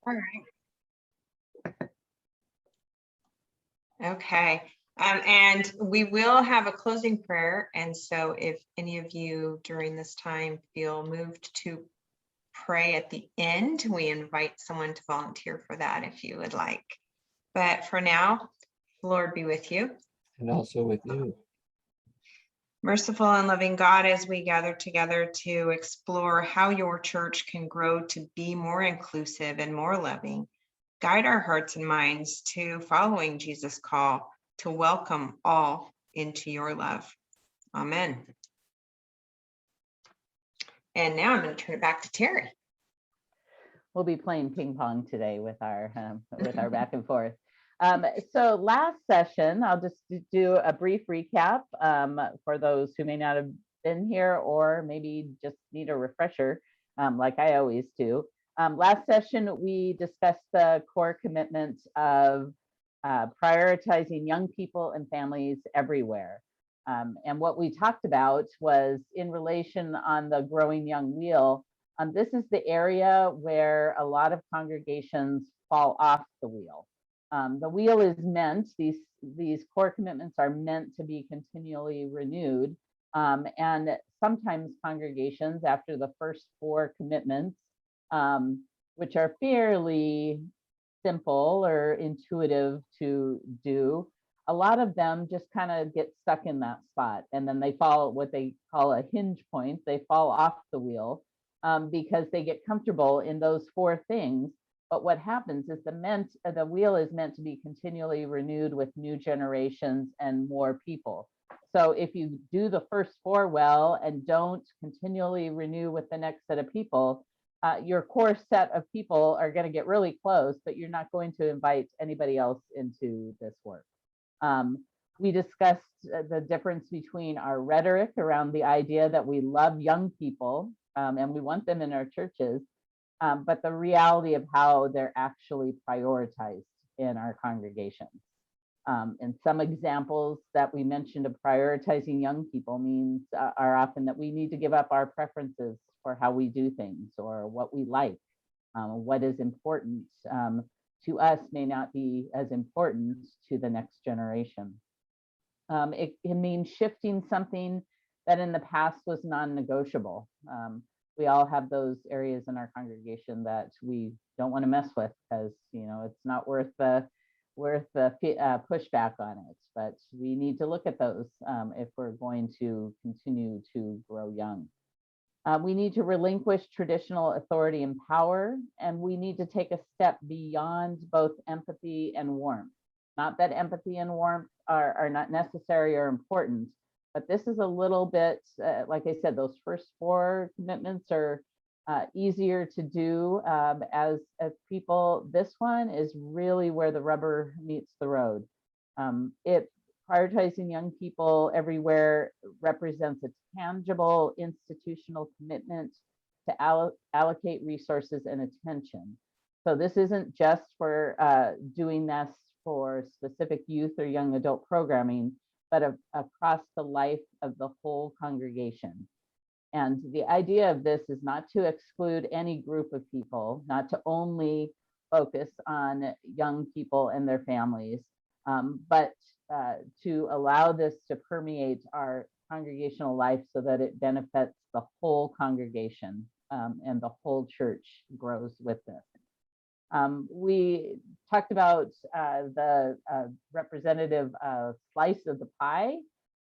All right. Okay. And we will have a closing prayer. And so if any of you during this time feel moved to pray at the end, we invite someone to volunteer for that if you would like. But for now, Lord be with you. And also with you. Merciful and loving God, as we gather together to explore how your church can grow to be more inclusive and more loving, guide our hearts and minds to following Jesus' call to welcome all into your love. Amen. And now I'm going to turn it back to Terry. We'll be playing ping pong today with our back and forth. So last session, I'll just do a brief recap for those who may not have been here or maybe just need a refresher, like I always do. Last session, we discussed the core commitments of prioritizing young people and families everywhere. And what we talked about was in relation on the Growing Young wheel. This is the area where a lot of congregations fall off the wheel. The wheel is meant, these core commitments are meant to be continually renewed. And sometimes congregations, after the first 4 commitments, which are fairly simple or intuitive to do, a lot of them just kind of get stuck in that spot. And then they fall what they call a hinge point. They fall off the wheel because they get comfortable in those 4 things. But what happens is the wheel is meant to be continually renewed with new generations and more people. So if you do the first 4 well and don't continually renew with the next set of people, your core set of people are going to get really close, but you're not going to invite anybody else into this work. We discussed the difference between our rhetoric around the idea that we love young people and we want them in our churches, but the reality of how they're actually prioritized in our congregations. And some examples that we mentioned of prioritizing young people means are often that we need to give up our preferences for how we do things or what we like. What is important to us may not be as important to the next generation. It means shifting something that in the past was non-negotiable. We all have those areas in our congregation that we don't want to mess with because it's not worth the pushback on it. But we need to look at those if we're going to continue to grow young. We need to relinquish traditional authority and power, and we need to take a step beyond both empathy and warmth. Not that empathy and warmth are not necessary or important, but this is a little bit, like I said, those first 4 commitments are easier to do as people. This one is really where the rubber meets the road. Prioritizing young people everywhere represents a tangible institutional commitment to allocate resources and attention. So this isn't just for doing this for specific youth or young adult programming, but across the life of the whole congregation. And the idea of this is not to exclude any group of people, not to only focus on young people and their families, but to allow this to permeate our congregational life so that it benefits the whole congregation and the whole church grows with this. We talked about the representative slice of the pie,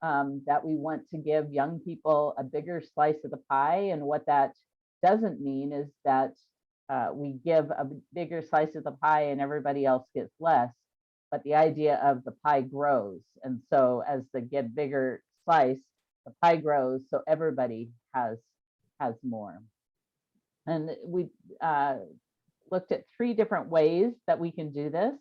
that we want to give young people a bigger slice of the pie. And what that doesn't mean is that we give a bigger slice of the pie and everybody else gets less. But the idea of the pie grows. And so as they get bigger slice, the pie grows, so everybody has more. And we looked at 3 different ways that we can do this.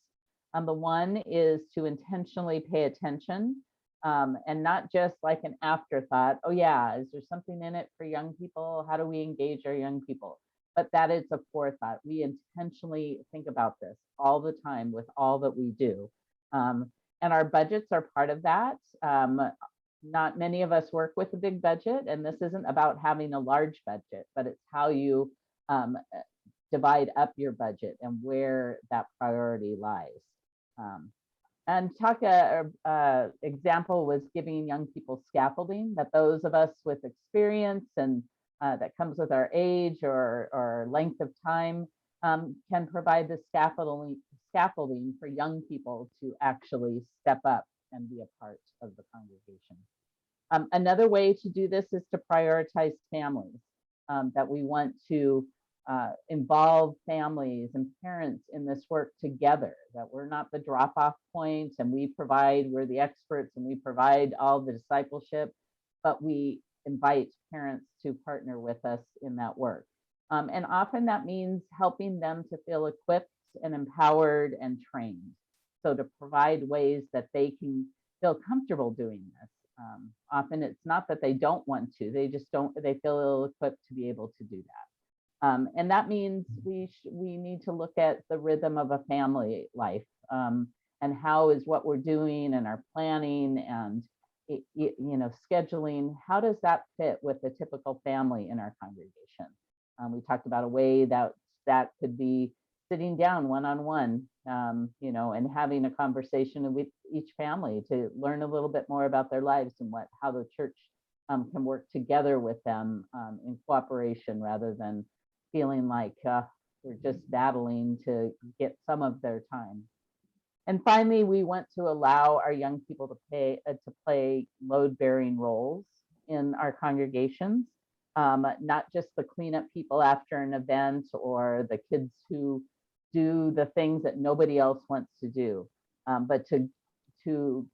The one is to intentionally pay attention and not just like an afterthought. Oh yeah, is there something in it for young people? How do we engage our young people? But that is a forethought. We intentionally think about this all the time with all that we do. And our budgets are part of that. Not many of us work with a big budget, and this isn't about having a large budget, but it's how you divide up your budget and where that priority lies. And example was giving young people scaffolding, that those of us with experience and that comes with our age or length of time can provide the scaffolding for young people to actually step up and be a part of the congregation. Another way to do this is to prioritize families, that we want to involve families and parents in this work together, that we're not the drop-off point and we're the experts and we provide all the discipleship, but we invite parents to partner with us in that work. And often that means helping them to feel equipped and empowered and trained. So to provide ways that they can feel comfortable doing this. Often it's not that they don't want to, they feel ill-equipped to be able to do that. And that means we need to look at the rhythm of a family life, and how is what we're doing and our planning and scheduling, how does that fit with the typical family in our congregation? We talked about a way that could be sitting down one-on-one, and having a conversation with each family to learn a little bit more about their lives and how the church can work together with them in cooperation, rather than feeling like we're just battling to get some of their time. And finally, we want to allow our young people to play load-bearing roles in our congregations, not just the cleanup people after an event or the kids who do the things that nobody else wants to do, but to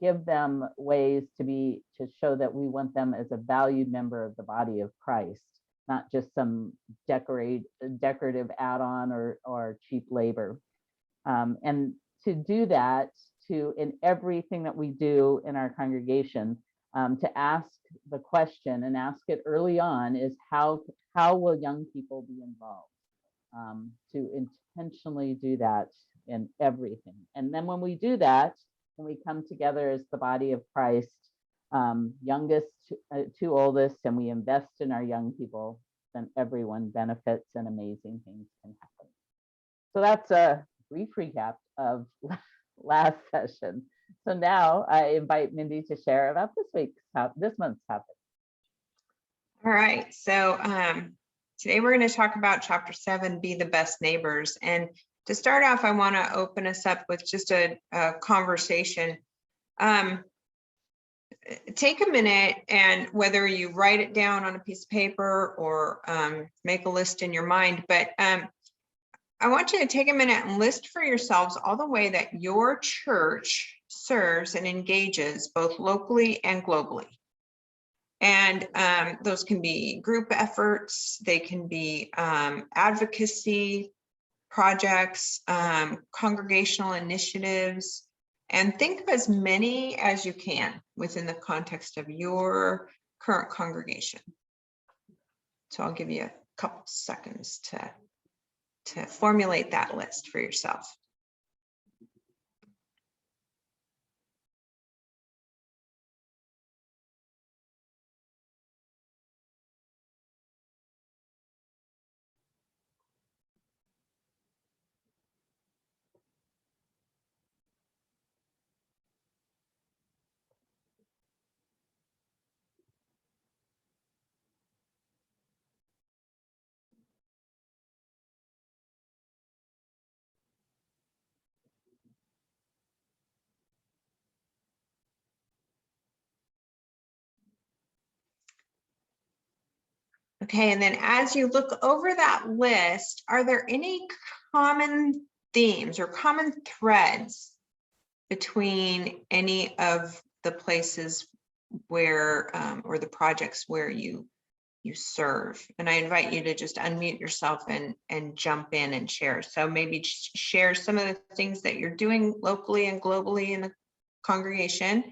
give them ways to show that we want them as a valued member of the body of Christ, not just some decorative add-on or cheap labor. And to do that, in everything that we do in our congregation, to ask the question and ask it early on is how will young people be involved? To intentionally do that in everything. And then when we do that, when we come together as the body of Christ, youngest to oldest, and we invest in our young people, then everyone benefits and amazing things can happen. So that's a brief recap of last session. So now I invite Mindy to share about this month's topic. All right, so today we're going to talk about chapter 7, Be the Best Neighbors. And to start off, I want to open us up with just a conversation. Take a minute, and whether you write it down on a piece of paper or make a list in your mind, but I want you to take a minute and list for yourselves all the way that your church serves and engages both locally and globally. And those can be group efforts, they can be advocacy projects, congregational initiatives, and think of as many as you can within the context of your current congregation. So I'll give you a couple seconds to formulate that list for yourself. Okay, and then as you look over that list, are there any common themes or common threads between any of the places where, or the projects where you serve? And I invite you to just unmute yourself and jump in and share. So maybe share some of the things that you're doing locally and globally in the congregation,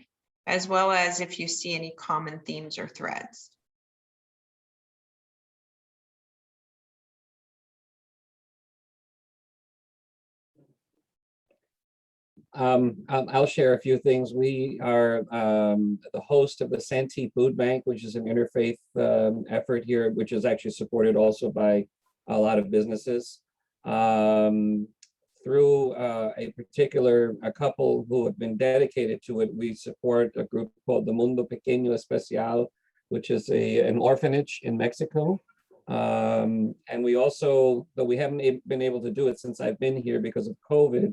as well as if you see any common themes or threads. I'll share a few things. We are the host of the Santee Food Bank, which is an interfaith effort here, which is actually supported also by a lot of businesses. Through a couple who have been dedicated to it, we support a group called the Mundo Pequeño Especial, which is an orphanage in Mexico. And we also, though we haven't been able to do it since I've been here because of COVID,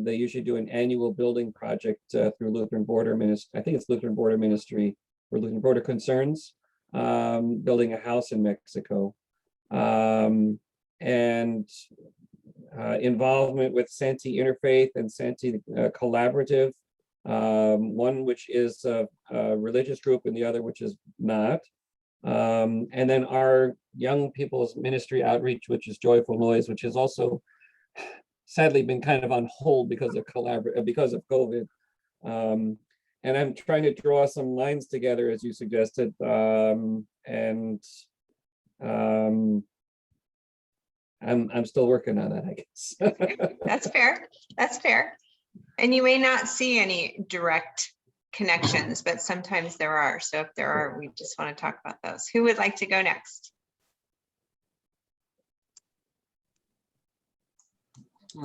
they usually do an annual building project through Lutheran Border Ministry. I think it's Lutheran Border Ministry or Lutheran Border Concerns, building a house in Mexico. And involvement with Santee Interfaith and Santee Collaborative, one which is a religious group and the other which is not. And then our young people's ministry outreach, which is Joyful Noise, which has also sadly been kind of on hold because of COVID. And I'm trying to draw some lines together, as you suggested, I'm still working on that, I guess. That's fair. That's fair. And you may not see any direct connections, but sometimes there are. So if there are, we just want to talk about those. Who would like to go next?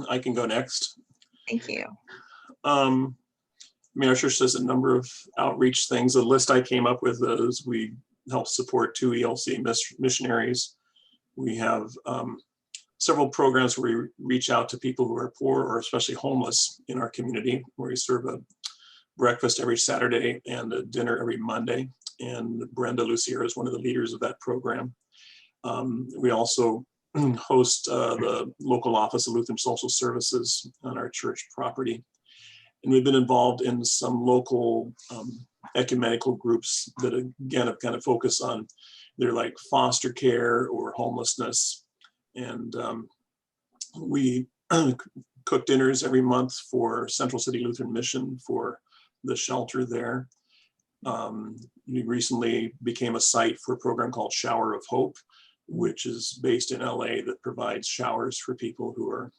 I can go next. Thank you. I mean, our church does a number of outreach things. The list I came up with is we help support 2 ELC missionaries. We have several programs where we reach out to people who are poor or especially homeless in our community, where we serve a breakfast every Saturday and a dinner every Monday. And Brenda Lucier is one of the leaders of that program. We also host the local office of Lutheran Social Services on our church property. And we've been involved in some local ecumenical groups that again have kind of focused on they're like foster care or homelessness. And we cook dinners every month for Central City Lutheran Mission for the shelter there. We recently became a site for a program called Shower of Hope, which is based in LA, that provides showers for people who are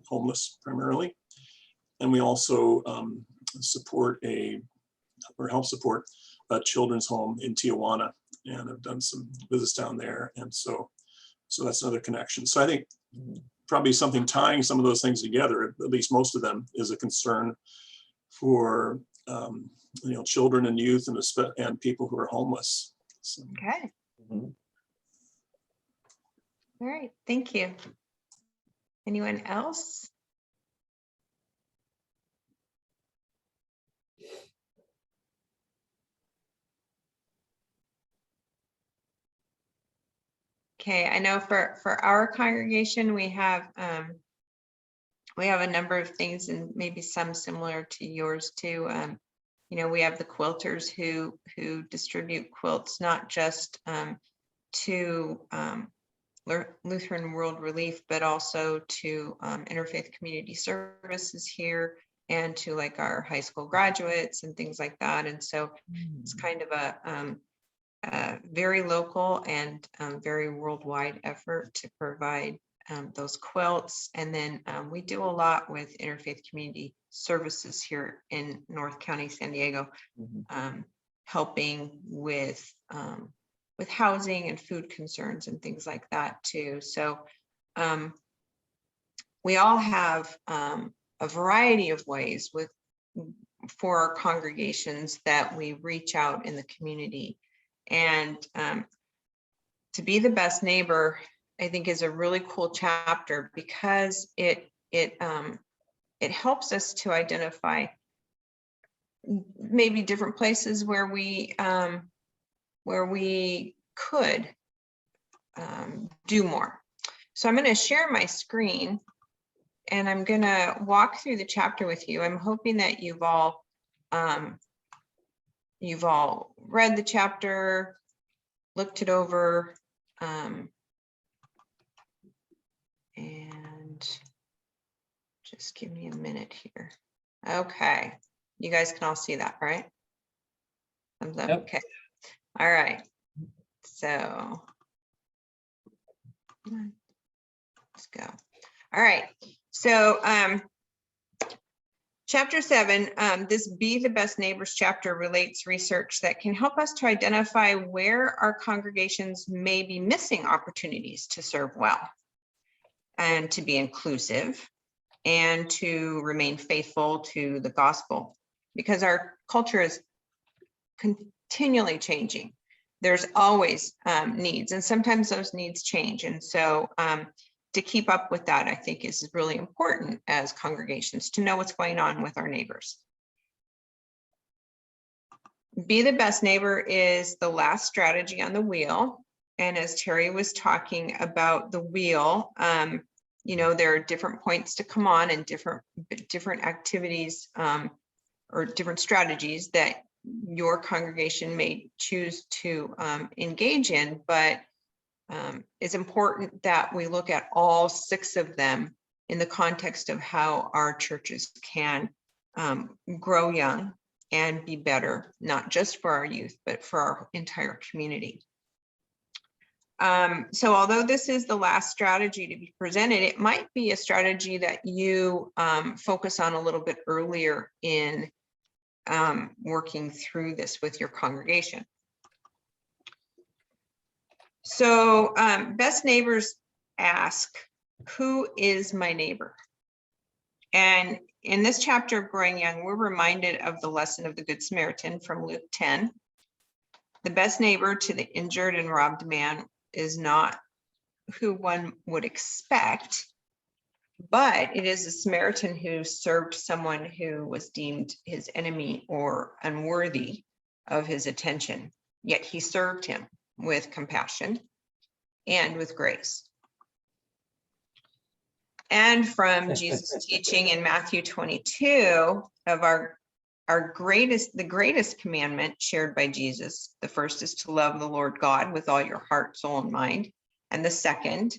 homeless primarily. And we also help support a children's home in Tijuana, and have done some visits down there. And so that's another connection. So I think probably something tying some of those things together, at least most of them, is a concern for children and youth and people who are homeless. So. Okay. All right, thank you. Anyone else? Okay, I know for our congregation, we have a number of things, and maybe some similar to yours too. We have the quilters who distribute quilts, not just to Lutheran World Relief, but also to Interfaith Community Services here, and to like our high school graduates and things like that. And so it's kind of a very local and very worldwide effort to provide those quilts. And then we do a lot with Interfaith Community Services here in North County, San Diego, helping with housing and food concerns and things like that too. So we all have a variety of ways for our congregations that we reach out in the community. And to be the best neighbor, I think, is a really cool chapter, because it helps us to identify maybe different places where we could do more. So I'm going to share my screen, and I'm going to walk through the chapter with you. I'm hoping that you've all read the chapter, looked it over, and just give me a minute here. Okay, you guys can all see that, right? Thumbs up. Yep. Okay. All right. So let's go. All right. So Chapter 7, this Be the Best Neighbors chapter relates research that can help us to identify where our congregations may be missing opportunities to serve well. and to be inclusive and to remain faithful to the gospel, because our culture is continually changing. There's always needs, and sometimes those needs change. And so to keep up with that, I think is really important as congregations to know what's going on with our neighbors. Be the best neighbor is the last strategy on the wheel. And as Terry was talking about the wheel, you know, there are different points to come on and different activities or different strategies that your congregation may choose to engage in, but it's important that we look at all 6 of them in the context of how our churches can grow young and be better, not just for our youth, but for our entire community. So although this is the last strategy to be presented, it might be a strategy that you focus on a little bit earlier in working through this with your congregation. So best neighbors ask, who is my neighbor? And in this chapter of Growing Young, we're reminded of the lesson of the Good Samaritan from Luke 10. The best neighbor to the injured and robbed man is not who one would expect, but it is a Samaritan who served someone who was deemed his enemy or unworthy of his attention, yet he served him with compassion and with grace. And from Jesus' teaching in Matthew 22 of the greatest commandment shared by Jesus. The first is to love the Lord God with all your heart, soul, and mind. And the second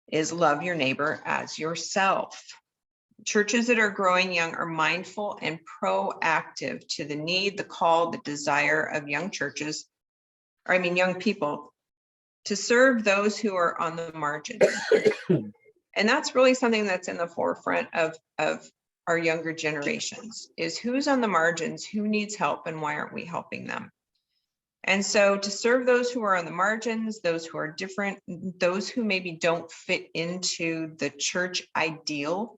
is love your neighbor as yourself. Churches that are growing young are mindful and proactive to the need, the call, the desire of young people to serve those who are on the margins. And that's really something that's in the forefront of our younger generations, is who's on the margins, who needs help, and why aren't we helping them? And so to serve those who are on the margins, those who are different, those who maybe don't fit into the church ideal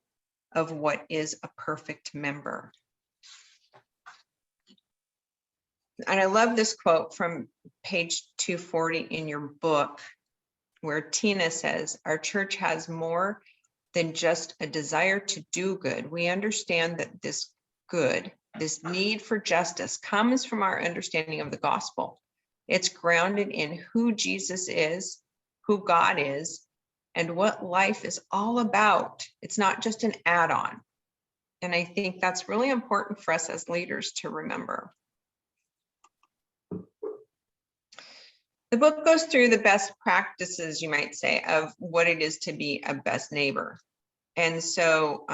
of what is a perfect member. And I love this quote from page 240 in your book, where Tina says, our church has more than just a desire to do good. We understand that this good, this need for justice, comes from our understanding of the gospel. It's grounded in who Jesus is, who God is, and what life is all about. It's not just an add-on. And I think that's really important for us as leaders to remember. The book goes through the best practices, you might say, of what it is to be a best neighbor. And so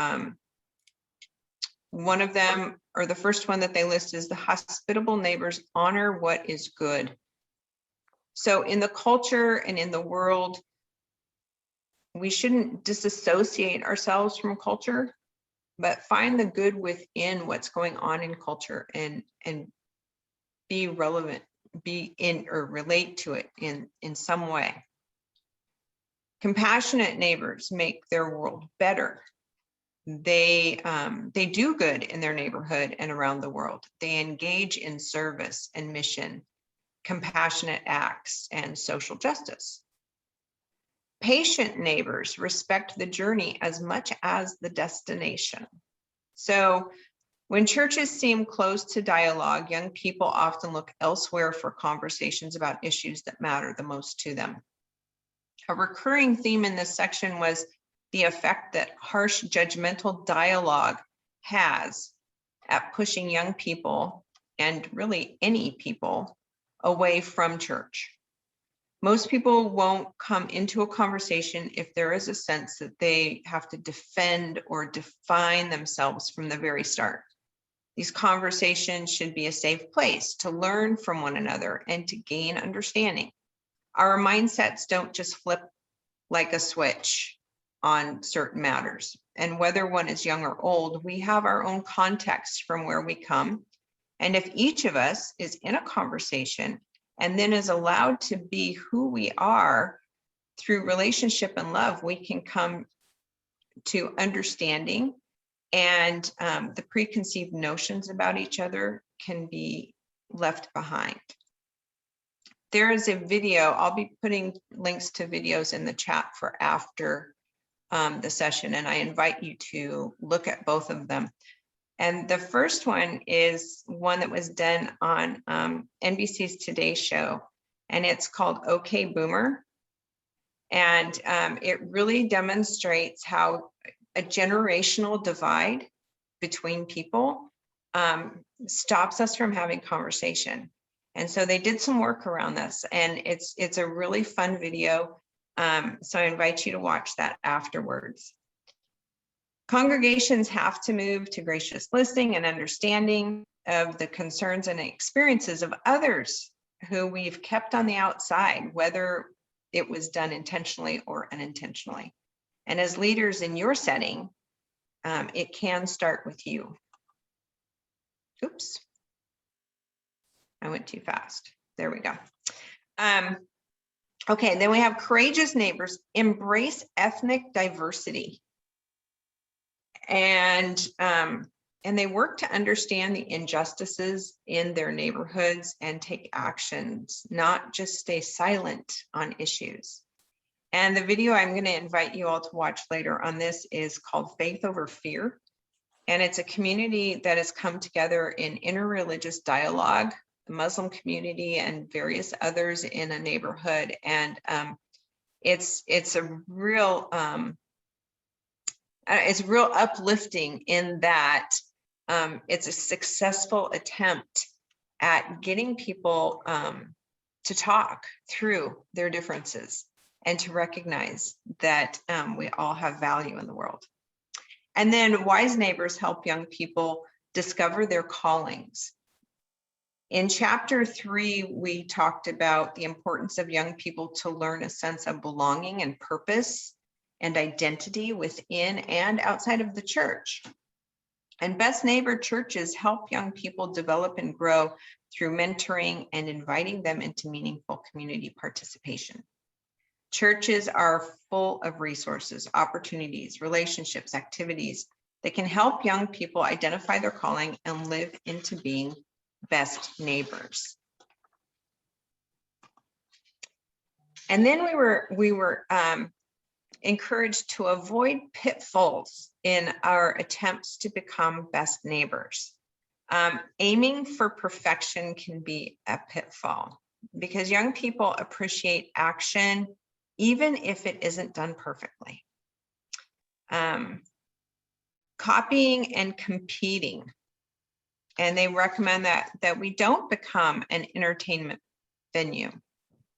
one of them, or the first one that they list, is the hospitable neighbors honor what is good. So in the culture and in the world, we shouldn't disassociate ourselves from culture, but find the good within what's going on in culture and be relevant, be in or relate to it in some way. Compassionate neighbors make their world better. They do good in their neighborhood and around the world. They engage in service and mission, compassionate acts, and social justice. Patient neighbors respect the journey as much as the destination. So when churches seem close to dialogue, young people often look elsewhere for conversations about issues that matter the most to them. A recurring theme in this section was the effect that harsh, judgmental dialogue has at pushing young people, and really any people, away from church. Most people won't come into a conversation if there is a sense that they have to defend or define themselves from the very start. These conversations should be a safe place to learn from one another and to gain understanding. Our mindsets don't just flip like a switch on certain matters. And whether one is young or old, we have our own context from where we come. And if each of us is in a conversation and then is allowed to be who we are, through relationship and love, we can come to understanding, and the preconceived notions about each other can be left behind. There is a video, I'll be putting links to videos in the chat for after the session, and I invite you to look at both of them. And the first one is one that was done on NBC's Today Show, and it's called OK Boomer. And it really demonstrates how a generational divide between people stops us from having conversation. And so they did some work around this, and it's a really fun video. So I invite you to watch that afterwards. Congregations have to move to gracious listening and understanding of the concerns and experiences of others who we've kept on the outside, whether it was done intentionally or unintentionally. And as leaders in your setting, it can start with you. Oops. I went too fast. There we go. Okay, then we have courageous neighbors, embrace ethnic diversity. And they work to understand the injustices in their neighborhoods and take actions, not just stay silent on issues. And the video I'm going to invite you all to watch later on this is called Faith Over Fear. And it's a community that has come together in interreligious dialogue, the Muslim community and various others in a neighborhood. And it's a real it's real uplifting in that it's a successful attempt at getting people to talk through their differences and to recognize that we all have value in the world. And then wise neighbors help young people discover their callings. In chapter 3, we talked about the importance of young people to learn a sense of belonging and purpose and identity within and outside of the church. And Best Neighbor churches help young people develop and grow through mentoring and inviting them into meaningful community participation. Churches are full of resources, opportunities, relationships, activities that can help young people identify their calling and live into being best neighbors. And then we were encouraged to avoid pitfalls in our attempts to become best neighbors. Aiming for perfection can be a pitfall because young people appreciate action even if it isn't done perfectly. Copying and competing. And they recommend that we don't become an entertainment venue,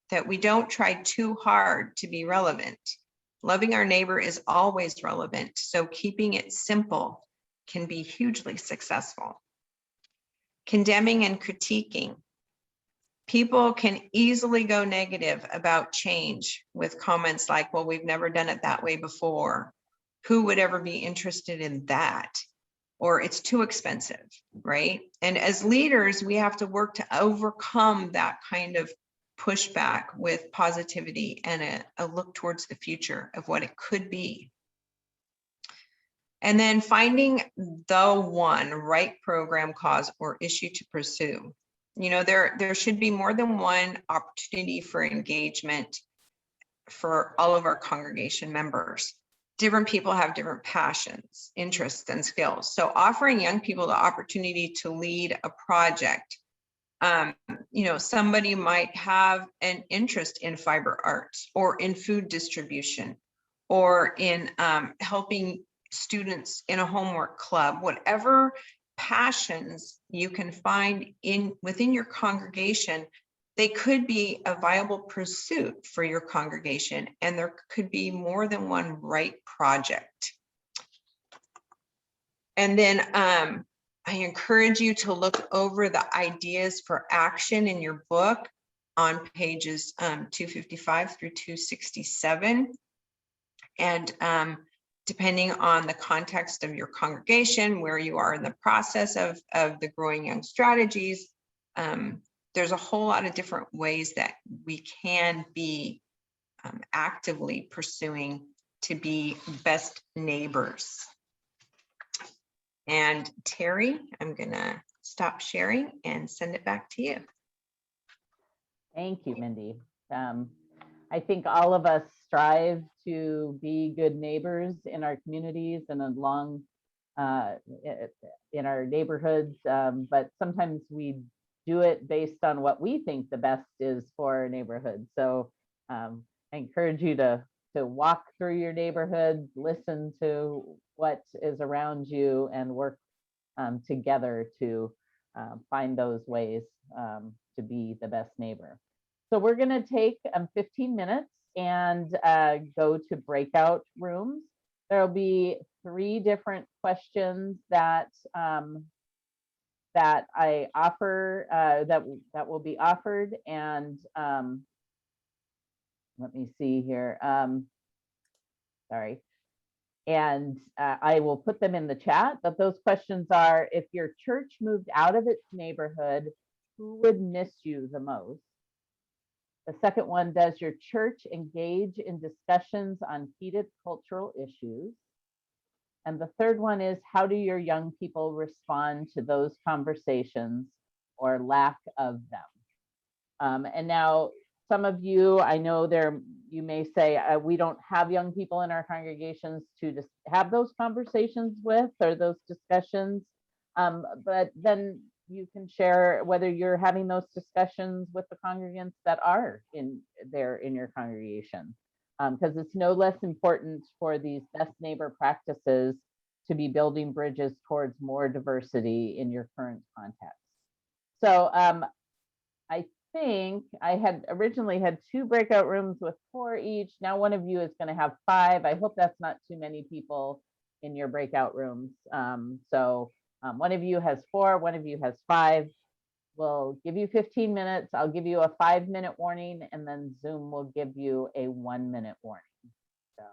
that we don't try too hard to be relevant. Loving our neighbor is always relevant, so keeping it simple can be hugely successful. Condemning and critiquing. People can easily go negative about change with comments like, well, we've never done it that way before. Who would ever be interested in that? Or it's too expensive, right? And as leaders, we have to work to overcome that kind of pushback with positivity and a look towards the future of what it could be. And then finding the one right program, cause, or issue to pursue. You know, there should be more than one opportunity for engagement for all of our congregation members. Different people have different passions, interests, and skills. So offering young people the opportunity to lead a project. You know, somebody might have an interest in fiber arts or in food distribution or in helping students in a homework club, whatever passions you can find within your congregation, they could be a viable pursuit for your congregation, and there could be more than one right project. And then I encourage you to look over the ideas for action in your book on pages 255 through 267. And depending on the context of your congregation, where you are in the process of the Growing Young strategies, there's a whole lot of different ways that we can be actively pursuing to be best neighbors. And Terry, I'm gonna stop sharing and send it back to you. Thank you, Mindy. I think all of us strive to be good neighbors in our communities and along in our neighborhoods, but sometimes we do it based on what we think the best is for our neighborhood. So I encourage you to walk through your neighborhood, listen to what is around you, and work together to find those ways to be the best neighbor. So we're going to take 15 minutes and go to breakout rooms. There will be 3 different questions that that I offer that will be offered, and let me see here. Sorry. And I will put them in the chat, but those questions are: if your church moved out of its neighborhood, who would miss you the most? The second one, does your church engage in discussions on heated cultural issues? And the third one is, how do your young people respond to those conversations or lack of them? And now, some of you, I know you may say, we don't have young people in our congregations to just have those conversations with, or those discussions. But then you can share whether you're having those discussions with the congregants that are in your congregation. Because it's no less important for these best neighbor practices to be building bridges towards more diversity in your current context. So I think I had originally had 2 breakout rooms with 4 each. Now one of you is going to have 5. I hope that's not too many people in your breakout rooms. One of you has 4, one of you has 5. We'll give you 15 minutes. I'll give you a 5-minute warning, and then Zoom will give you a 1-minute warning. So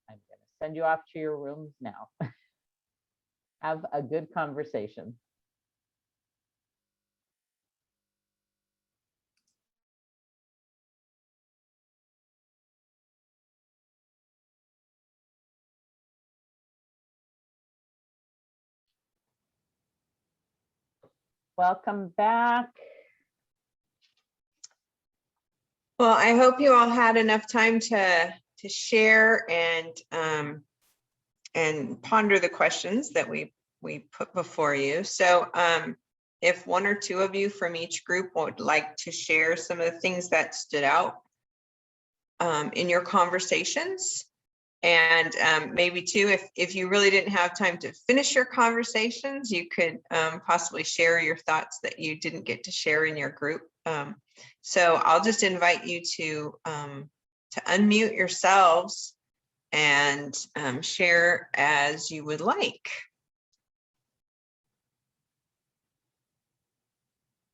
I'm going to send you off to your rooms now. Have a good conversation. Welcome back. Well, I hope you all had enough time to share and ponder the questions that we put before you. So if 1 or 2 of you from each group would like to share some of the things that stood out in your conversations, and maybe too, if you really didn't have time to finish your conversations, you could possibly share your thoughts that you didn't get to share in your group. So I'll just invite you to unmute yourselves and share as you would like.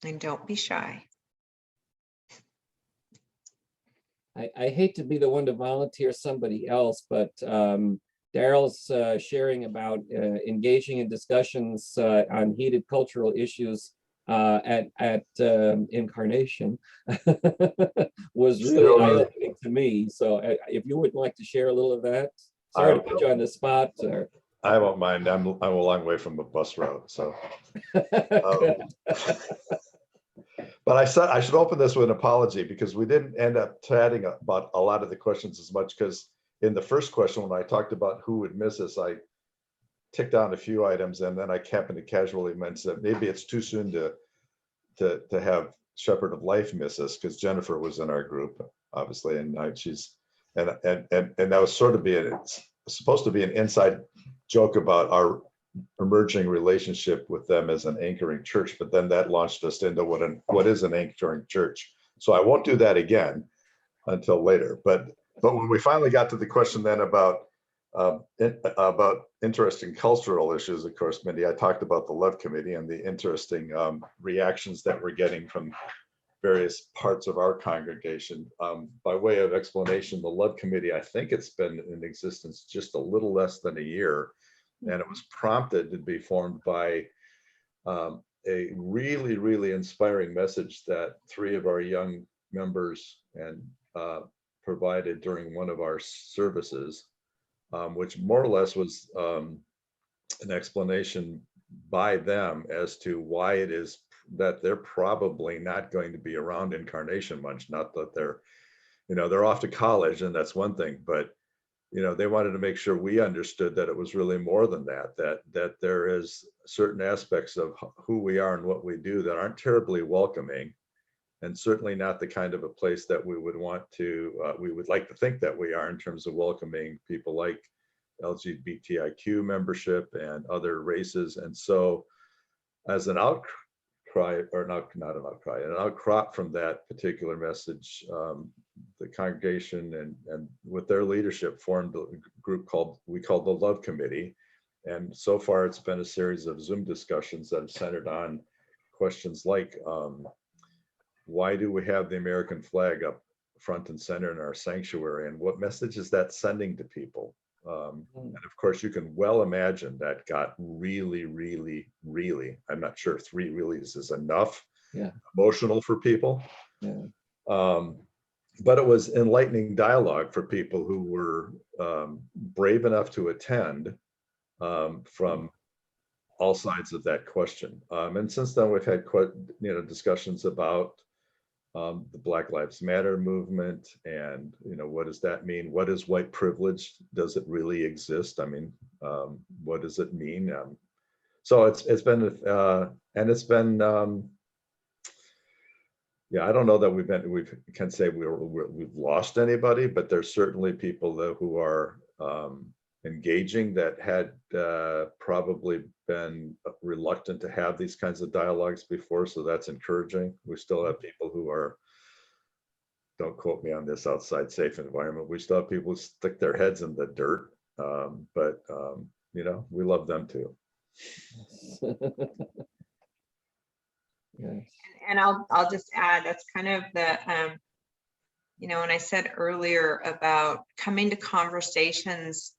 And don't be shy. I hate to be the one to volunteer somebody else, but Daryl's sharing about engaging in discussions on heated cultural issues at Incarnation was really eye-opening to me. So if you would like to share a little of that. Sorry to put you on the spot. Or... I won't mind. I'm a long way from the bus route, so. But I said I should open this with an apology, because we didn't end up chatting about a lot of the questions as much, because in the first question, when I talked about who would miss us, I ticked down a few items, and then I happened to casually mention that maybe it's too soon to have Shepherd of Life miss us, because Jennifer was in our group, obviously, and that was sort of supposed to be an inside joke about our emerging relationship with them as an anchoring church, but then that launched us into what is an anchoring church. So I won't do that again until later. But when we finally got to the question then about interesting cultural issues, of course, Mindy, I talked about the Love Committee and the interesting reactions that we're getting from various parts of our congregation. By way of explanation, the Love Committee, I think it's been in existence just a little less than a year. And it was prompted to be formed by a really, really inspiring message that 3 of our young members and provided during one of our services, which more or less was an explanation by them as to why it is that they're probably not going to be around Incarnation much. Not that they're, they're off to college and that's one thing, but they wanted to make sure we understood that it was really more than that, that there is certain aspects of who we are and what we do that aren't terribly welcoming, and certainly not the kind of a place that we would want to, we would like to think that we are in terms of welcoming people like LGBTIQ membership and other races. And so as an outcry, or not an outcry, an outcrop from that particular message, the congregation and with their leadership formed a group we called the Love Committee. And so far it's been a series of Zoom discussions that have centered on questions like, why do we have the American flag up front and center in our sanctuary? And what message is that sending to people? And of course, you can well imagine that got really, really, really, I'm not sure 3 reallys is enough, emotional for people. But it was enlightening dialogue for people who were brave enough to attend from all sides of that question. And since then, we've had quite, discussions about the Black Lives Matter movement, and what does that mean? What is white privilege? Does it really exist? I mean, what does it mean? So it's been and it's been I don't know that we can say we've lost anybody, but there's certainly people who are engaging that had probably been reluctant to have these kinds of dialogues before. So that's encouraging. We still have people who are, don't quote me on this, outside safe environment. We still have people who stick their heads in the dirt, but we love them too. Yes. And I'll just add, that's kind of the, when I said earlier about coming to conversations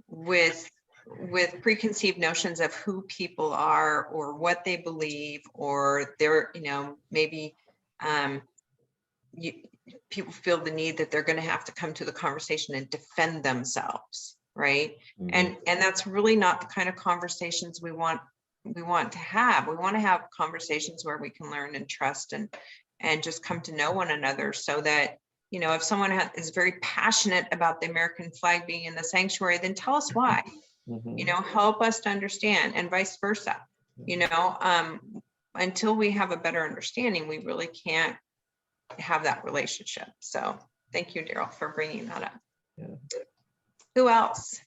with preconceived notions of who people are or what they believe, or they're, maybe people feel the need that they're going to have to come to the conversation and defend themselves, right? Mhm. And that's really not the kind of conversations we want to have. We want to have conversations where we can learn and trust and just come to know one another, so that, if someone is very passionate about the American flag being in the sanctuary, then tell us why. Help us to understand, and vice versa. Until we have a better understanding, we really can't have that relationship. So thank you, Daryl, for bringing that up. Yeah. Who else?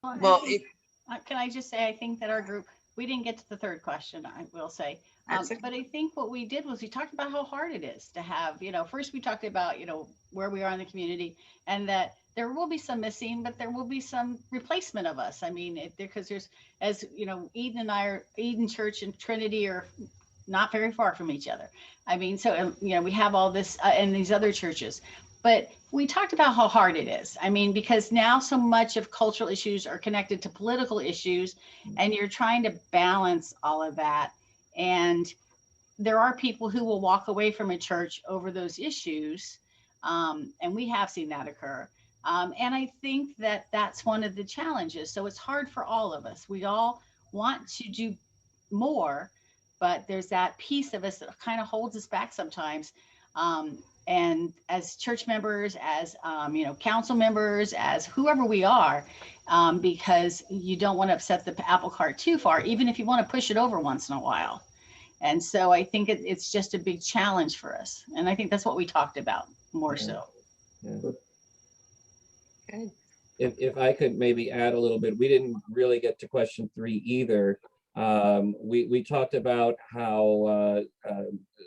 Well, can I just say, I think that our group, we didn't get to the third question, I will say. But I think what we did was we talked about how hard it is to have, first we talked about, where we are in the community, and that there will be some missing, but there will be some replacement of us. I mean, because there's, as Eden Church and Trinity are not very far from each other. I mean, so, we have all this in these other churches. But we talked about how hard it is. I mean, because now so much of cultural issues are connected to political issues, and you're trying to balance all of that. And there are people who will walk away from a church over those issues. And we have seen that occur. And I think that that's one of the challenges. So it's hard for all of us. We all want to do more, but there's that piece of us that kind of holds us back sometimes. And as church members, as council members, as whoever we are, because you don't want to upset the apple cart too far, even if you want to push it over once in a while. And so I think it's just a big challenge for us. And I think that's what we talked about more so. Yeah. Good. If I could maybe add a little bit, we didn't really get to question 3 either. We talked about how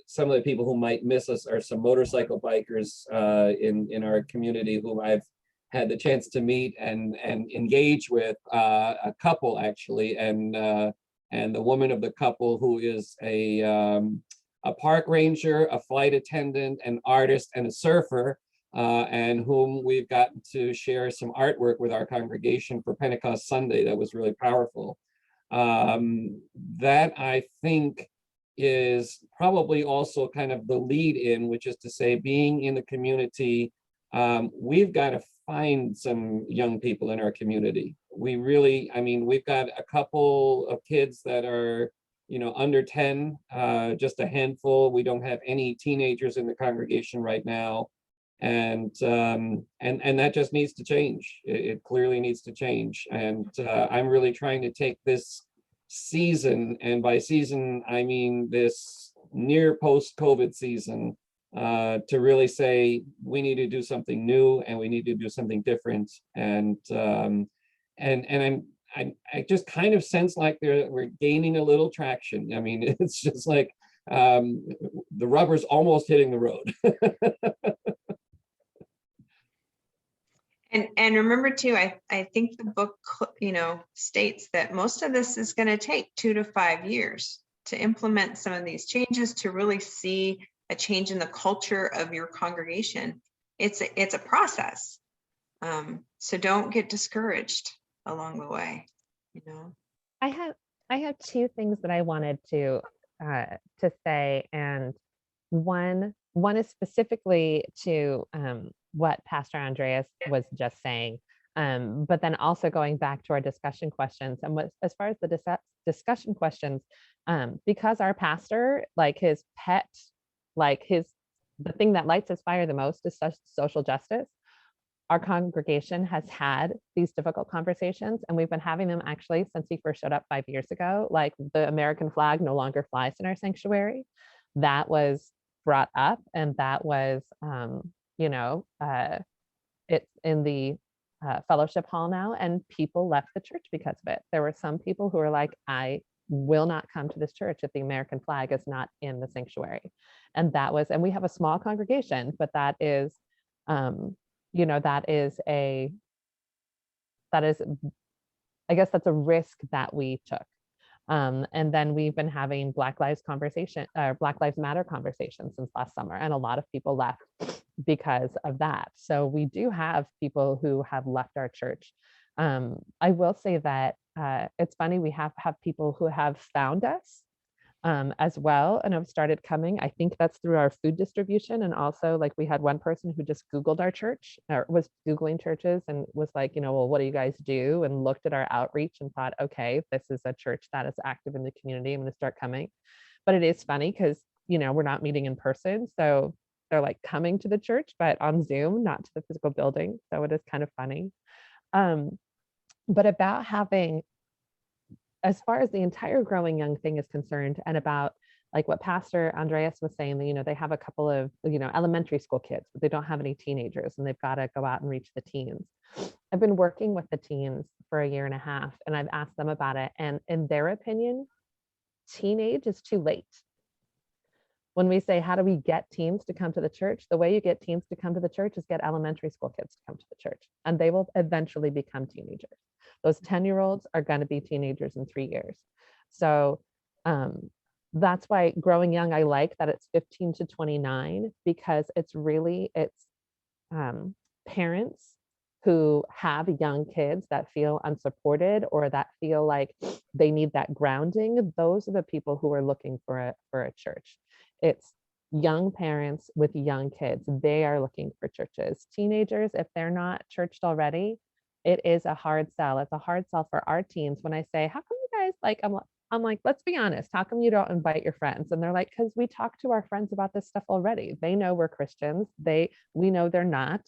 some of the people who might miss us are some motorcycle bikers in our community who I've had the chance to meet and engage with, a couple actually, and the woman of the couple who is a park ranger, a flight attendant, an artist, and a surfer, and whom we've gotten to share some artwork with our congregation for Pentecost Sunday. That was really powerful. That I think is probably also kind of the lead in, which is to say, being in the community, we've got to find some young people in our community. We really, I mean, we've got a couple of kids that are, you know, under 10, just a handful. We don't have any teenagers in the congregation right now. And that just needs to change. It clearly needs to change. And I'm really trying to take this season, and by season, I mean this near post-COVID season, to really say we need to do something new and we need to do something different. And I just kind of sense like we're gaining a little traction. I mean, it's just like the rubber's almost hitting the road. And remember too, I think the book, you know, states that most of this is going to take 2 to 5 years to implement some of these changes, to really see a change in the culture of your congregation. It's a process. So don't get discouraged along the way, you know. I have two things that I wanted to say, and one is specifically to what Pastor Andreas was just saying, but then also going back to our discussion questions. And as far as the discussion questions, because our pastor, like his pet, like the thing that lights his fire the most is social justice. Our congregation has had these difficult conversations, and we've been having them actually since he first showed up 5 years ago. Like, the American flag no longer flies in our sanctuary. That was brought up, and that was, you know, it's in the fellowship hall now, and people left the church because of it. There were some people who were like, I will not come to this church if the American flag is not in the sanctuary. And that was, and we have a small congregation, but that is, you know, that is, I guess that's a risk that we took. And then we've been having Black Lives Matter conversations since last summer, and a lot of people left because of that. So we do have people who have left our church. I will say that it's funny, we have people who have found us as well, and have started coming. I think that's through our food distribution. And also, like, we had one person who just Googled our church, or was Googling churches, and was like, you know, well, what do you guys do? And looked at our outreach and thought, okay, this is a church that is active in the community. I'm going to start coming. But it is funny because, you know, we're not meeting in person. So they're like coming to the church, but on Zoom, not to the physical building. So it is kind of funny. But about having, as far as the entire growing young thing is concerned, and about like what Pastor Andreas was saying, that, you know, they have a couple of, you know, elementary school kids, but they don't have any teenagers, and they've got to go out and reach the teens. I've been working with the teens for 1.5 years, and I've asked them about it. And in their opinion, teenage is too late. When we say, how do we get teens to come to the church? The way you get teens to come to the church is get elementary school kids to come to the church, and they will eventually become teenagers. Those 10-year-olds are going to be teenagers in 3 years. So that's why growing young, I like that it's 15 to 29, because it's parents who have young kids that feel unsupported, or that feel like they need that grounding. Those are the people who are looking for a church. It's young parents with young kids. They are looking for churches. Teenagers, if they're not churched already, it is a hard sell. It's a hard sell for our teens. When I say, how come you guys, like, I'm like, let's be honest, how come you don't invite your friends? And they're like, because we talk to our friends about this stuff already. They know we're Christians. We know they're not,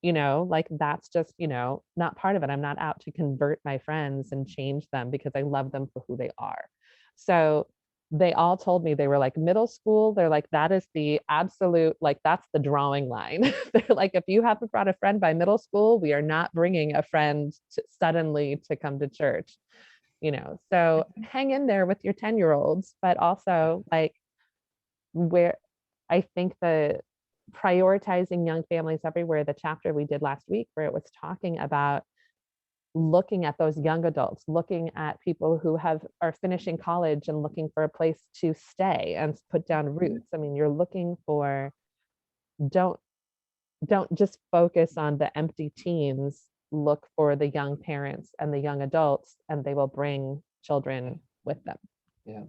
you know, like, that's just, you know, not part of it. I'm not out to convert my friends and change them, because I love them for who they are. So they all told me, they were like, middle school, they're like, that is the absolute, like, that's the drawing line. They're like, if you haven't brought a friend by middle school, we are not bringing a friend suddenly to come to church, you know. So hang in there with your 10-year-olds, but also, like, where I think the prioritizing young families everywhere, the chapter we did last week, where it was talking about looking at those young adults, looking at people who are finishing college and looking for a place to stay and put down roots. I mean, you're looking for, don't just focus on the empty teens, look for the young parents and the young adults, and they will bring children with them. Mhm.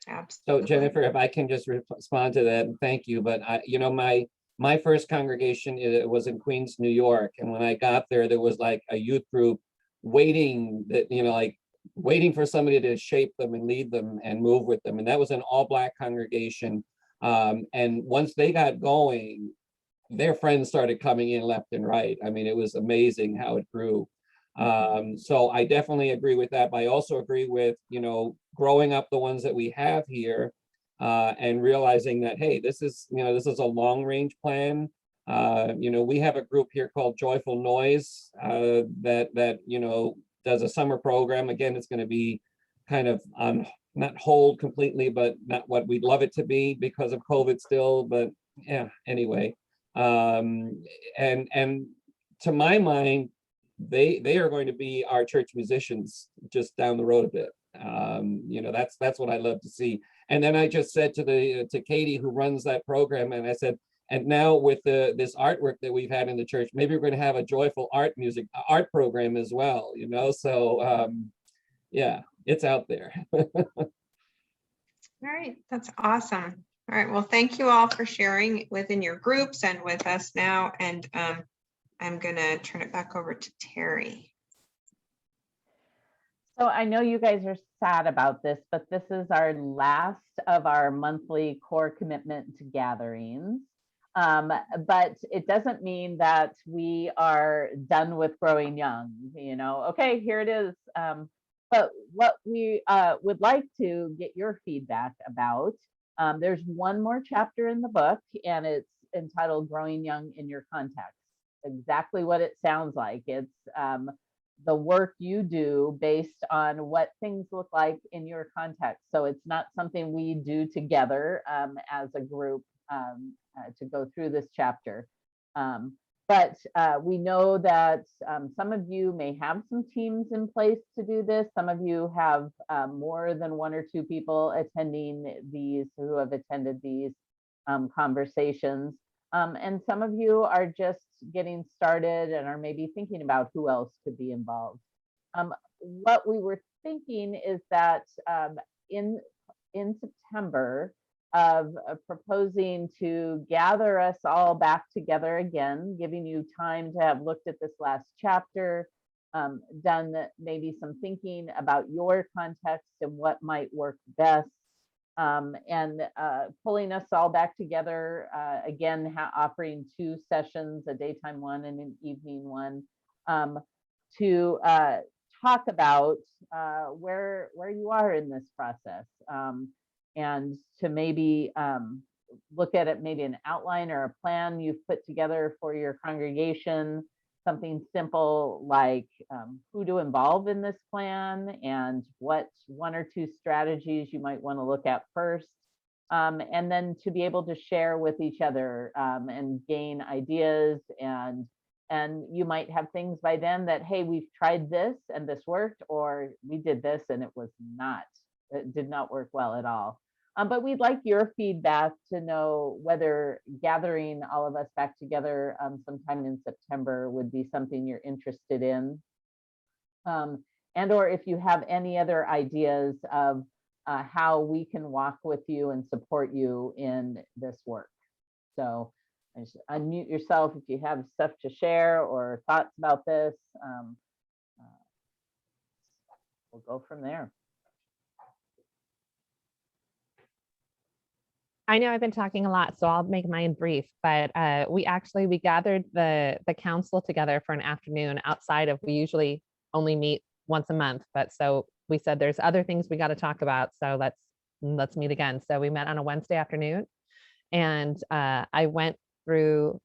So Absolutely. Jennifer, if I can just respond to that, and thank you, but my first congregation, it was in Queens, New York, and when I got there, there was like a youth group waiting that, like waiting for somebody to shape them and lead them and move with them, and that was an all-Black congregation. And once they got going, their friends started coming in left and right. I mean, it was amazing how it grew. So I definitely agree with that. But I also agree with, growing up the ones that we have here, and realizing that, hey, this is a long range plan. We have a group here called Joyful Noise, that does a summer program. Again, it's going to be kind of on, not hold completely, but not what we'd love it to be because of COVID still. But yeah, anyway. And to my mind, they are going to be our church musicians just down the road a bit. That's what I love to see. And then I just said to Katie, who runs that program, and I said, and now with this artwork that we've had in the church, maybe we're going to have a joyful art program as well. So yeah, it's out there. All right, that's awesome. All right, well, thank you all for sharing within your groups and with us now. And I'm gonna turn it back over to Terry. So I know you guys are sad about this, but this is our last of our monthly core commitment gatherings. But it doesn't mean that we are done with Growing Young, okay, here it is. But what we would like to get your feedback about, there's one more chapter in the book, and it's entitled Growing Young in Your Context. Exactly what it sounds like. It's the work you do based on what things look like in your context. So it's not something we do together as a group to go through this chapter. But we know that some of you may have some teams in place to do this. Some of you have more than one or two people attending these, who have attended these conversations. And some of you are just getting started and are maybe thinking about who else could be involved. What we were thinking is that in September, of proposing to gather us all back together again, giving you time to have looked at this last chapter, done maybe some thinking about your context and what might work best, and pulling us all back together again, offering 2 sessions, a daytime one and an evening one, to talk about where you are in this process, and to maybe look at it, maybe an outline or a plan you've put together for your congregation, something simple like who to involve in this plan and what 1 or 2 strategies you might want to look at first, and then to be able to share with each other and gain ideas, and you might have things by then that, hey, we've tried this and this worked, or we did this and it did not work well at all. But we'd like your feedback to know whether gathering all of us back together sometime in September would be something you're interested in. And or if you have any other ideas of how we can walk with you and support you in this work. So just unmute yourself if you have stuff to share or thoughts about this. We'll go from there. I know I've been talking a lot, so I'll make mine brief, but we gathered the council together for an afternoon outside of, we usually only meet once a month, but so we said there's other things we got to talk about, so let's meet again. So we met on a Wednesday afternoon, and I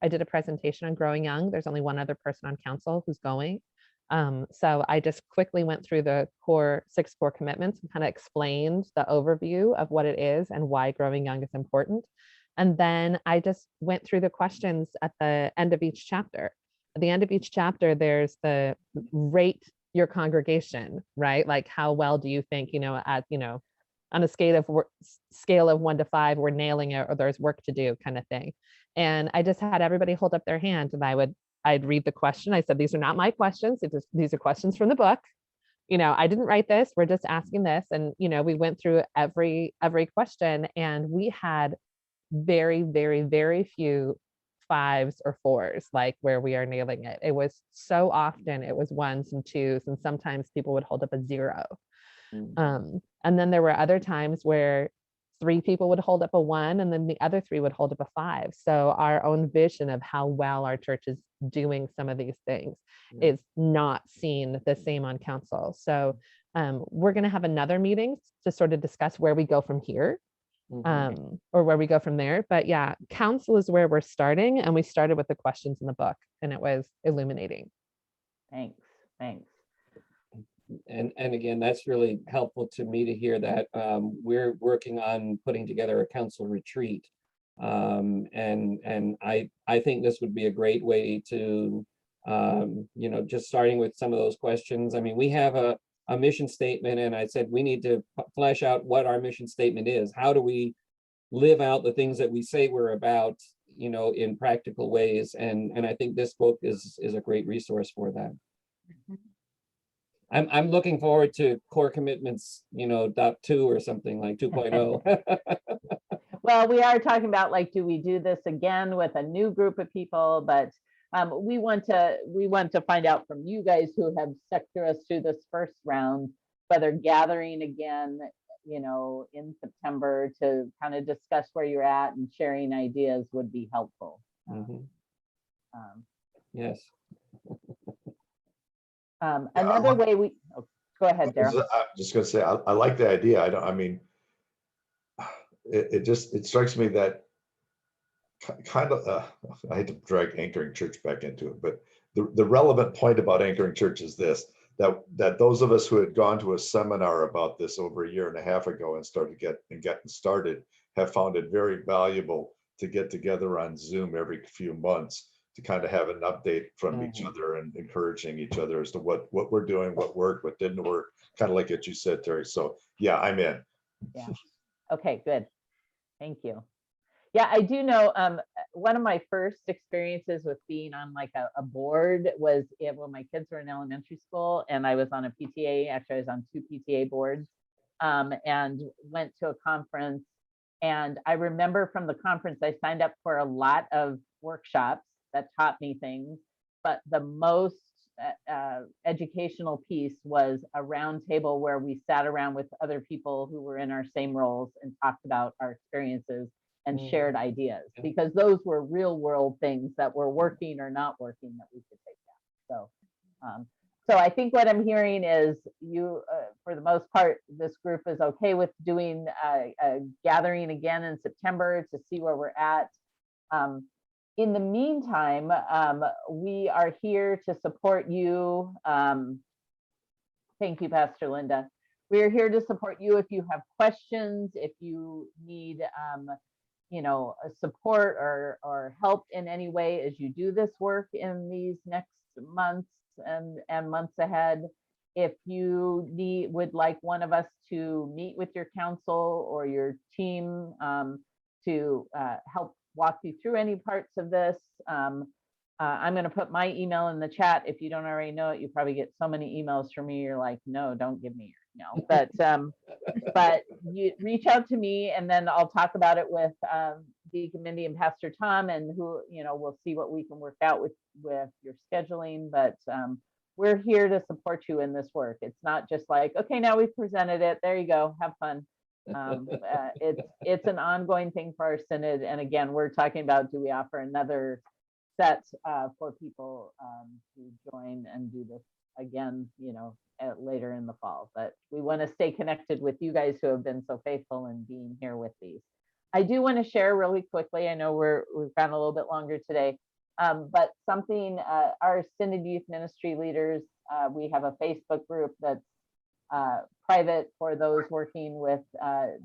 did a presentation on Growing Young. There's only one other person on council who's going. So I just quickly went through the 6 core commitments and kind of explained the overview of what it is and why Growing Young is important. And then I just went through the questions at the end of each chapter. At the end of each chapter, there's the rate your congregation, right? Like, how well do you think, on a scale of 1 to 5, we're nailing it, or there's work to do, kind of thing. And I just had everybody hold up their hand, and I'd read the question. I said, these are not my questions. These are questions from the book. I didn't write this, we're just asking this. And, we went through every question, and we had very, very, very few 5s or 4s, like where we are nailing it. It was so often it was 1s and 2s, and sometimes people would hold up a 0. And then there were other times where 3 people would hold up a 1, and then the other 3 would hold up a 5. So our own vision of how well our church is doing some of these things is not seen the same on council. So we're going to have another meeting to sort of discuss where we go from here, or where we go from there. But yeah, council is where we're starting, and we started with the questions in the book, and it was illuminating. Thanks. And again, that's really helpful to me to hear that we're working on putting together a council retreat. And I think this would be a great way to, just starting with some of those questions. I mean, we have a mission statement, and I said we need to flesh out what our mission statement is. How do we live out the things that we say we're about, in practical ways? And I think this book is a great resource for that. I'm looking forward to core commitments, .2 or something like 2.0. Well, we are talking about, like, do we do this again with a new group of people? But we want to find out from you guys who have stuck through us through this first round, whether gathering again, in September to kind of discuss where you're at and sharing ideas would be helpful. Yes. Another way go ahead, Daryl. I'm just going to say, I like the idea. It strikes me that kind of, I hate to drag anchoring church back into it, but the relevant point about anchoring church is this, that those of us who had gone to a seminar about this over a year and a half ago and getting started have found it very valuable to get together on Zoom every few months to kind of have an update from each other and encouraging each other as to what we're doing, what worked, what didn't work, kind of like what you said, Terry. So yeah, I'm in. Yeah. Okay, good. Thank you. Yeah, I do know one of my first experiences with being on like a board was when my kids were in elementary school, and I was on a PTA. Actually, I was on 2 PTA boards, and went to a conference. And I remember from the conference, I signed up for a lot of workshops that taught me things, but the most educational piece was a round table where we sat around with other people who were in our same roles and talked about our experiences and shared ideas, because those were real world things that were working or not working that we could take down. So I think what I'm hearing is you, for the most part, this group is okay with doing a gathering again in September to see where we're at. In the meantime, we are here to support you. Thank you, Pastor Linda. We are here to support you if you have questions, if you need support or help in any way as you do this work in these next months and months ahead. If you would like one of us to meet with your council or your team to help walk you through any parts of this, I'm going to put my email in the chat. If you don't already know it, you probably get so many emails from me. You're like, no, don't give me your email. But you reach out to me, and then I'll talk about it with Deacon Mindy and Pastor Tom, and we'll see what we can work out with your scheduling. But we're here to support you in this work. It's not just like, okay, now we've presented it. There you go. Have fun. It's an ongoing thing for our synod. And again, we're talking about, do we offer another set for people to join and do this again, later in the fall. But we want to stay connected with you guys who have been so faithful in being here with these. I do want to share really quickly, I know we've gone a little bit longer today, but something, our Synod Youth Ministry leaders, we have a Facebook group that's private for those working with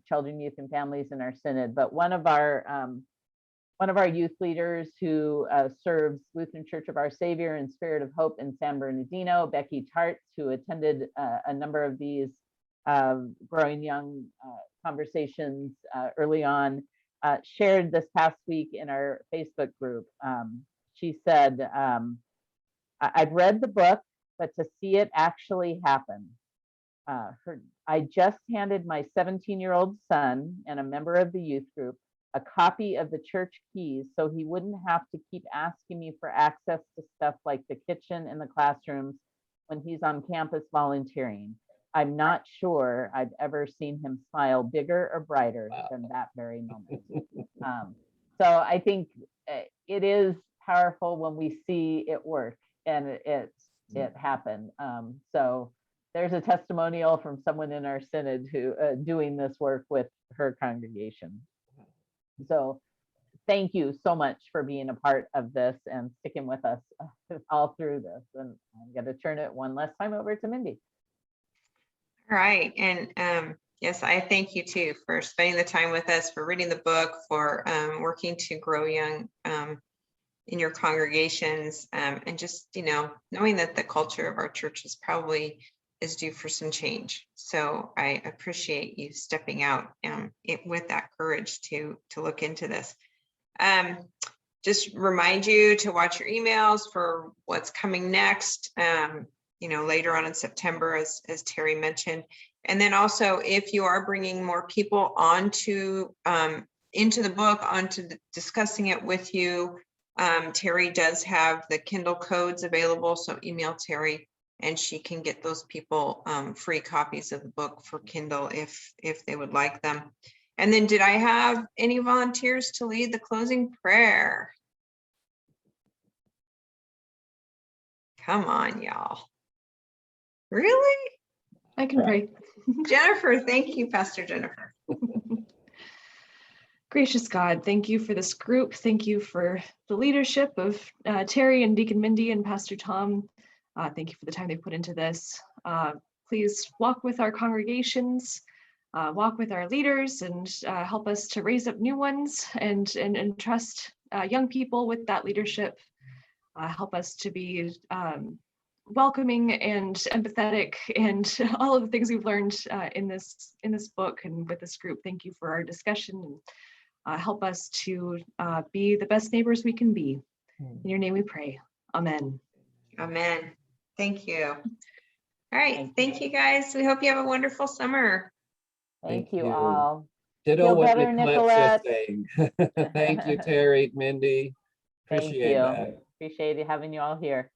children, youth, and families in our synod. But one of our youth leaders who serves Lutheran Church of Our Savior and Spirit of Hope in San Bernardino, Becky Tarts, who attended a number of these Growing Young conversations early on, shared this past week in our Facebook group. She said, I've read the book, but to see it actually happen, I just handed my 17-year-old son and a member of the youth group a copy of the church keys so he wouldn't have to keep asking me for access to stuff like the kitchen and the classrooms when he's on campus volunteering. I'm not sure I've ever seen him smile bigger or brighter than that very moment. So I think it is powerful when we see it work and it happened. So there's a testimonial from someone in our synod who doing this work with her congregation. So thank you so much for being a part of this and sticking with us all through this. And I'm going to turn it one last time over to Mindy. All right. And yes, I thank you too for spending the time with us, for reading the book, for working to grow young in your congregations, and just, knowing that the culture of our church is due for some change. So I appreciate you stepping out with that courage to look into this. Just remind you to watch your emails for what's coming next, later on in September, as Terry mentioned. And then also, if you are bringing more people onto into the book, onto discussing it with you, Terry does have the Kindle codes available. So email Terry and she can get those people free copies of the book for Kindle if they would like them. And then, did I have any volunteers to lead the closing prayer? Come on, y'all. Really? I can pray. Jennifer, thank you, Pastor Jennifer. Gracious God, thank you for this group. Thank you for the leadership of Terry and Deacon Mindy and Pastor Tom. Thank you for the time they put into this. Please walk with our congregations, walk with our leaders, and help us to raise up new ones and trust young people with that leadership. Help us to be welcoming and empathetic and all of the things we've learned in this book and with this group. Thank you for our discussion, and help us to be the best neighbors we can be. In your name we pray. Amen. Amen. Thank you. All right. Thank you, guys. We hope you have a wonderful summer. Thank you all. Ditto Feel what better, Nicolette's just saying. Thank you, Terry, Mindy. Thank Appreciate you. that. Appreciate having you all here.